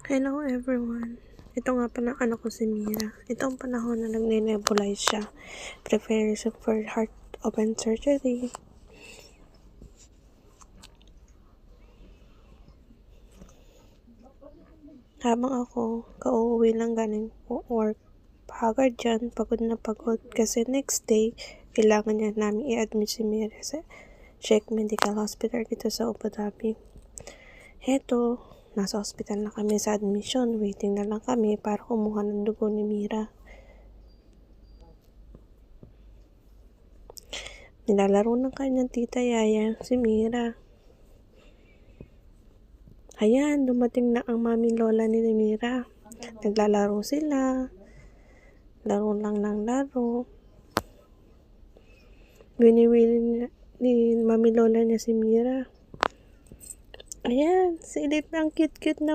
Hello everyone. Ito nga pa ng anak ko si Mira. Ito ang panahon na nagne-nebulize siya. Preparation for heart open surgery. Habang ako, kauuwi lang galing work. Pagod dyan, pagod na pagod. Kasi next day, kailangan niya namin i-admit si Mira sa Sheikh Medical Hospital dito sa Abu Dhabi. Heto, nasa hospital na kami sa admission. Waiting na lang kami para kumuha ng dugo ni Mira. Nilalaro ng kanyang tita Yaya si Mira. Ayan, dumating na ang mami lola ni Mira. Naglalaro sila. Laro lang ng laro. Wini-wini ni mami lola niya si Mira. Ayan, silip ang cute-cute na